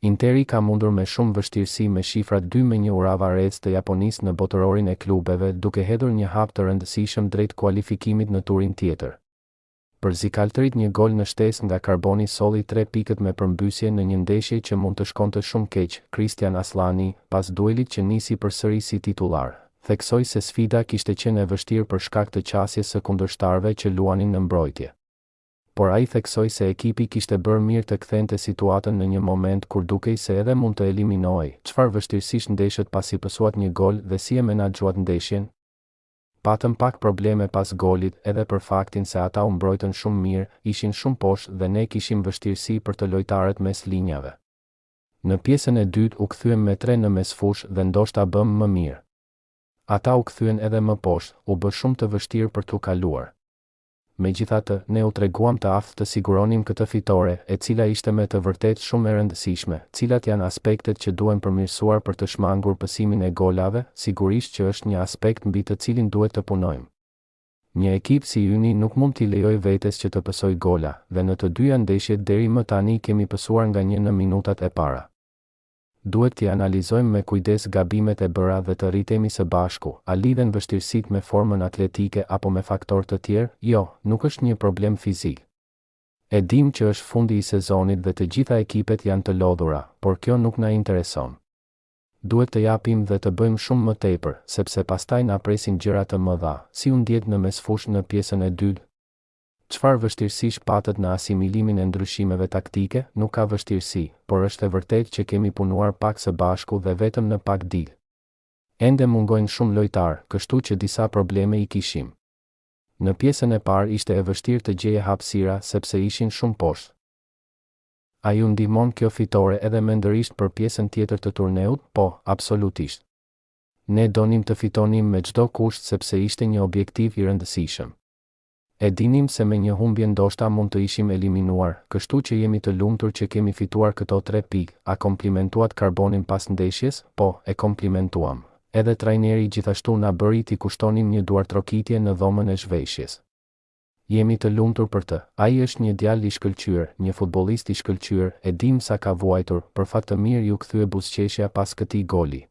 Interi ka mundur me shumë vështirësi me shifra 2-1 Urawa Reds të Japonisë në botërorin e klubeve, duke hedhur një hap të rëndësishëm drejt kualifikimit në turin tjetër. Për zikaltërit një gol në shtesë nga Karboni solli 3 pikët me përmbysje në një ndeshje që mund të shkonte shumë keq. Christian Aslani, pas duelit që nisi përsëri si titullar, theksoi se sfida kishte qenë e vështirë për shkak të qasjes së kundërshtarëve që luanin në mbrojtje. Por ai theksoi se ekipi kishte bërë mirë të kthente situatën në një moment kur dukej se edhe mund të eliminohej. Çfarë vështirësisht ndeshët pasi pësuat një gol dhe si e menaxhuat ndeshjen? Patëm pak probleme pas golit, edhe për faktin se ata u mbrojtën shumë mirë, ishin shumë poshtë dhe ne kishim vështirësi për të lojtarët mes linjave. Në pjesën e dytë u kthyem me 3 në mesfush dhe ndoshta bëm më mirë. Ata u kthyen edhe më poshtë, u bë shumë të vështirë për t'u kaluar. Megjithatë, ne u treguam të aftë të siguronim këtë fitore, e cila ishte me të vërtetë shumë e rëndësishme. Cilat janë aspektet që duhen përmirësuar për të shmangur pësimin e golave? Sigurisht që është një aspekt mbi të cilin duhet të punojmë. Një ekip si yni nuk mund t'i lejojë vetes që të pësojë gola, dhe në të dyja ndeshjet deri më tani kemi pësuar nga 1 në minutat e para. Duhet t'i analizojmë me kujdes gabimet e bëra dhe të rritemi së bashku. A lidhen vështirësitë me formën atletike apo me faktorë të tjerë? Jo, nuk është një problem fizik. E dim që është fundi i sezonit dhe të gjitha ekipet janë të lodhura, por kjo nuk na intereson. Duhet të japim dhe të bëjmë shumë më tepër, sepse pastaj na presin gjëra të mëdha, si u ndjet në mesfush në pjesën e dytë. Çfarë vështirësish patët në asimilimin e ndryshimeve taktike? Nuk ka vështirësi, por është e vërtetë që kemi punuar pak së bashku dhe vetëm në pak ditë. Ende mungojnë shumë lojtarë, kështu që disa probleme i kishim. Në pjesën e parë ishte e vështirë të gjeje hapësira sepse ishin shumë poshtë. A ju ndihmon kjo fitore edhe mendërisht për pjesën tjetër të turneut? Po, absolutisht. Ne donim të fitonim me çdo kusht sepse ishte një objektiv i rëndësishëm. E dinim se me një humbje ndoshta mund të ishim eliminuar, kështu që jemi të lumtur që kemi fituar këto 3 pikë. A komplimentuat Karbonin pas ndeshjes? Po, e komplimentuam. Edhe trajneri gjithashtu na bëri t'i kushtonim një duartrokitje në dhomën e zhveshjes. Jemi të lumtur për të. Ai është një djalë i shkëlqyer, një futbollist i shkëlqyer, e dim sa ka vuajtur, për fat të mirë ju kthye buzëqeshja pas këtij goli.